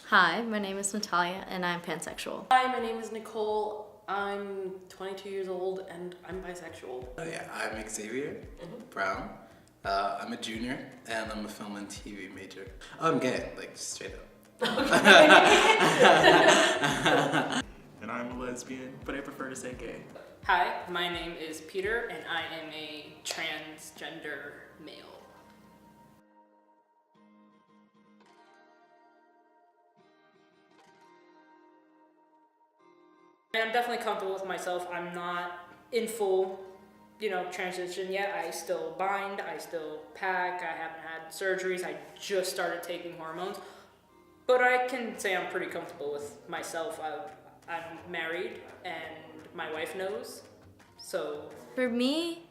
Hi, my name is Natalia and I'm pansexual. Hi, my name is Nicole. I'm 22 years old and I'm bisexual. Oh yeah, I'm Xavier Brown. I'm a junior and I'm a film and TV major. Oh, I'm gay, like straight up. And I'm a lesbian, but I prefer to say gay. Hi, my name is Peter and I am a transgender male. I'm definitely comfortable with myself. I'm not in full, transition yet. I still bind, I still pack, I haven't had surgeries, I just started taking hormones. But I can say I'm pretty comfortable with myself. I'm married and my wife knows, so. For me,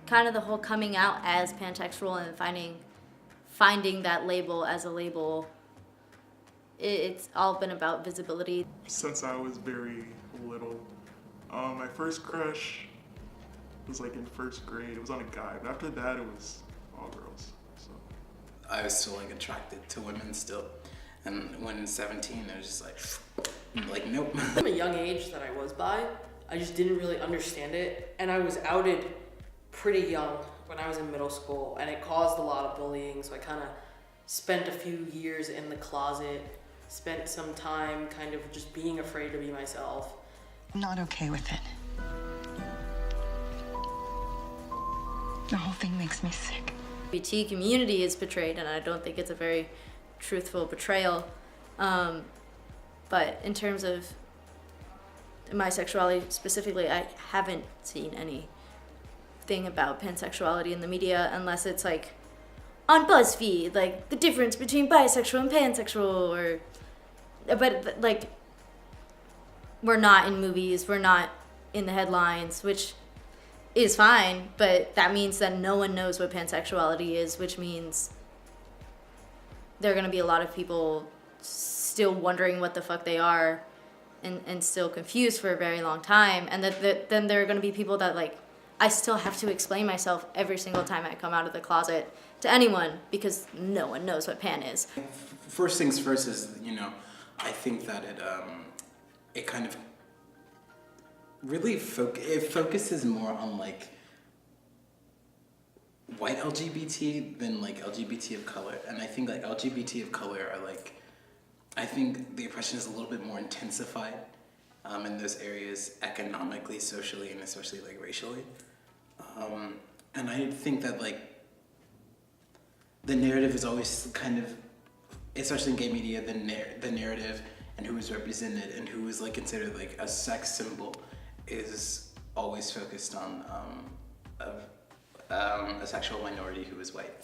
kind of the whole coming out as pansexual and finding that label as a label, it's all been about visibility. Since I was very little, my first crush was like in first grade. It was on a guy, but after that it was all girls. So I was still like attracted to women still. And when 17, I was just like nope. From a young age that I was bi, I just didn't really understand it. And I was outed pretty young when I was in middle school, and it caused a lot of bullying. So I kind of spent a few years in the closet, spent some time kind of just being afraid to be myself. I'm not okay with it. The whole thing makes me sick. LGBT community is portrayed, and I don't think it's a very truthful portrayal. But in terms of my sexuality specifically, I haven't seen anything about pansexuality in the media unless it's like on BuzzFeed, like the difference between bisexual and pansexual, but like we're not in movies, we're not in the headlines, which is fine, but that means that no one knows what pansexuality is, which means there are going to be a lot of people still wondering what the fuck they are and still confused for a very long time. And then there are going to be people that like, I still have to explain myself every single time I come out of the closet to anyone because no one knows what pan is. First things first is, I think that it kind of really focuses more on like white LGBT than like LGBT of color. And I think like LGBT of color are like, I think the oppression is a little bit more intensified in those areas economically, socially, and especially like racially. And I think that like the narrative is always kind of, especially in gay media, the narrative and who is represented and who is like considered like a sex symbol is always focused on a sexual minority who is white.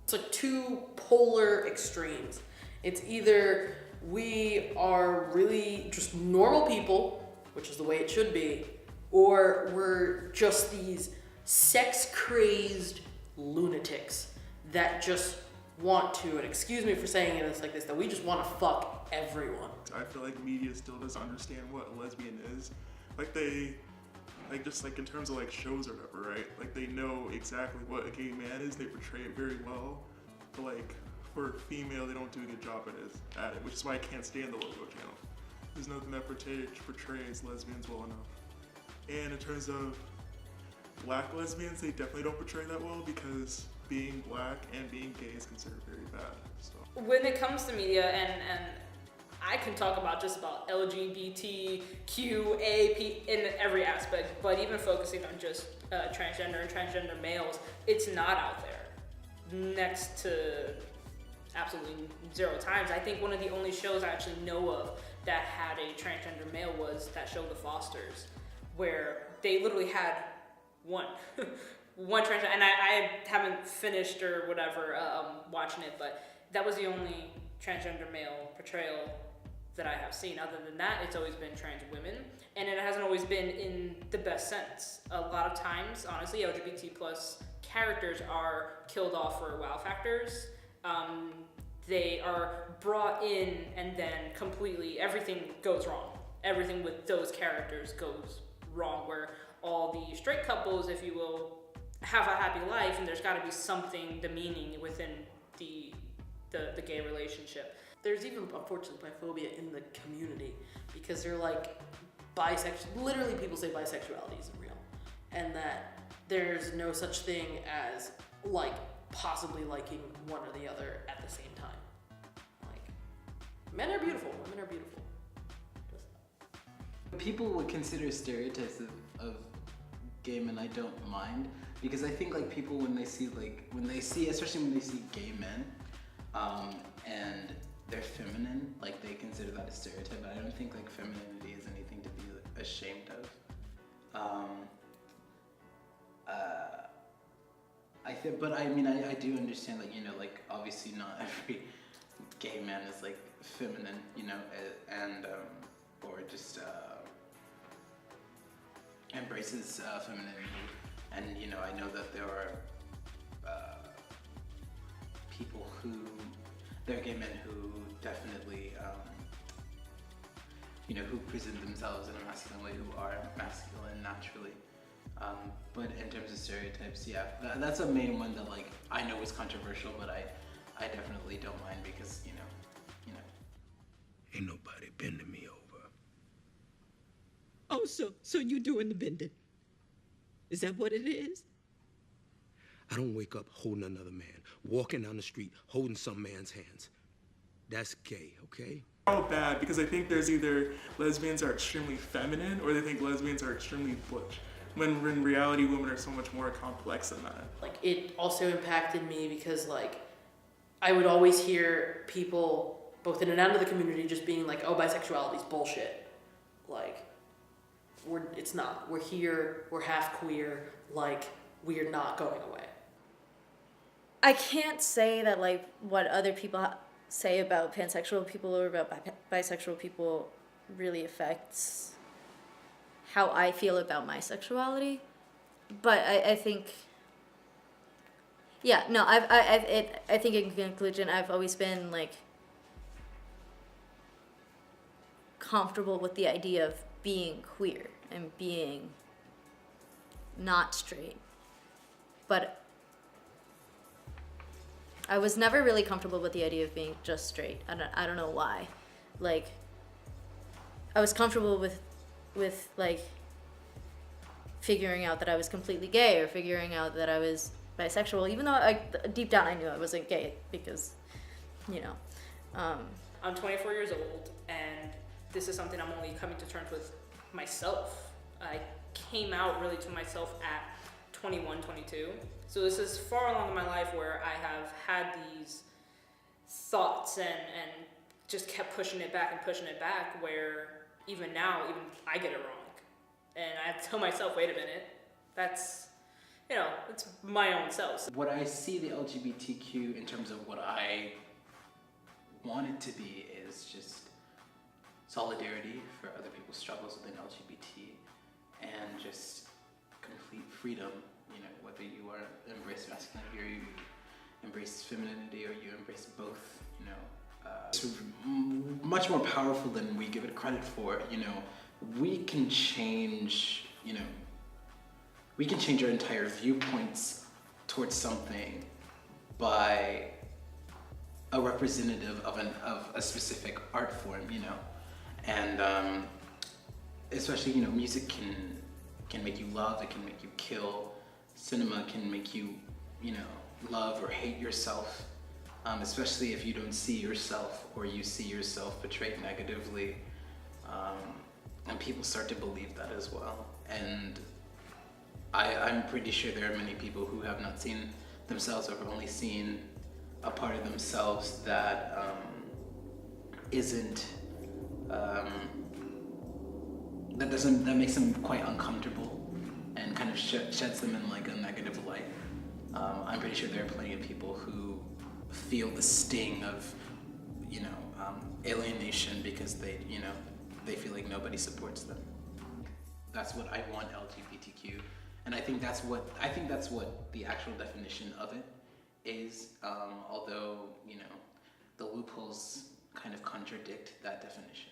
It's like two polar extremes. It's either we are really just normal people, which is the way it should be, or we're just these sex-crazed lunatics that just want to, and excuse me for saying it like this, that we just want to fuck everyone. I feel like media still doesn't understand what a lesbian is. Just like in terms of like shows or whatever, right? Like they know exactly what a gay man is, they portray it very well, but like for a female, they don't do a good job at it, which is why I can't stand the Logo channel. There's nothing that portrays lesbians well enough. And in terms of black lesbians, they definitely don't portray that well because being black and being gay is considered very bad. So When it comes to media, and I can talk about just about LGBTQ, in every aspect, but even focusing on just transgender and transgender males, it's not out there. Next to absolutely 0 times. I think one of the only shows I actually know of that had a transgender male was that show The Fosters, where they literally had one transgender, and I haven't finished or whatever watching it, but that was the only transgender male portrayal that I have seen. Other than that, it's always been trans women, and it hasn't always been in the best sense. A lot of times, honestly, LGBT plus characters are killed off for wow factors. They are brought in and then completely everything goes wrong. Everything with those characters goes wrong, where all the straight couples, if you will, have a happy life, and there's got to be something, the meaning within the the gay relationship. There's even, unfortunately, biphobia in the community because they're like, literally people say bisexuality isn't real. And that there's no such thing as like possibly liking one or the other at the same time. Like, men are beautiful, women are beautiful. People would consider stereotypes of gay men, I don't mind, because I think like people when they see, especially when they see gay men, and they're feminine, like they consider that a stereotype, but I don't think like femininity is anything to be ashamed of. I do understand, like, you know, like obviously not every gay man is like feminine, you know, and or just embraces femininity, and you know, I know that there are people there are gay men who definitely, you know, who present themselves in a masculine way, who are masculine naturally. But in terms of stereotypes, yeah, that's a main one that like I know is controversial, but I definitely don't mind because you know. Ain't nobody bending me over. Oh, so you doing the bending? Is that what it is? I don't wake up holding another man, walking down the street holding some man's hands. That's gay, okay? All bad because I think there's either lesbians are extremely feminine or they think lesbians are extremely butch. When in reality, women are so much more complex than that. Like, it also impacted me because, like, I would always hear people, both in and out of the community, just being like, oh, bisexuality is bullshit. Like, it's not. We're here, we're half queer, like, we're not going away. I can't say that like what other people say about pansexual people or about bisexual people really affects how I feel about my sexuality, but I think, yeah, no, I think in conclusion, I've always been like comfortable with the idea of being queer and being not straight, but I was never really comfortable with the idea of being just straight. I don't know why. Like, I was comfortable with like figuring out that I was completely gay or figuring out that I was bisexual, even though deep down I knew I wasn't gay because, you know. I'm 24 years old, and this is something I'm only coming to terms with myself. I came out really to myself at 21, 22. So this is far along in my life where I have had these thoughts and just kept pushing it back, where even now, even I get it wrong. And I have to tell myself, wait a minute, that's, you know, it's my own self. What I see the LGBTQ in terms of what I want it to be is just solidarity for other people's struggles within LGBT and just complete freedom, you know, whether you are embrace masculinity or you embrace femininity or you embrace both, you know. It's much more powerful than we give it credit for, you know. We can change, you know, we can change our entire viewpoints towards something by a representative of a specific art form, you know. And especially, you know, music can make you love, it can make you kill. Cinema can make you, you know, love or hate yourself, especially if you don't see yourself or you see yourself portrayed negatively. And people start to believe that as well. And I'm pretty sure there are many people who have not seen themselves or have only seen a part of themselves that isn't, that makes them quite uncomfortable and kind of sheds them in like a negative light. I'm pretty sure there are plenty of people who feel the sting of, you know, alienation because they, you know, they feel like nobody supports them. That's what I want LGBTQ, and I think that's what the actual definition of it is. Although, you know, the loopholes kind of contradict that definition.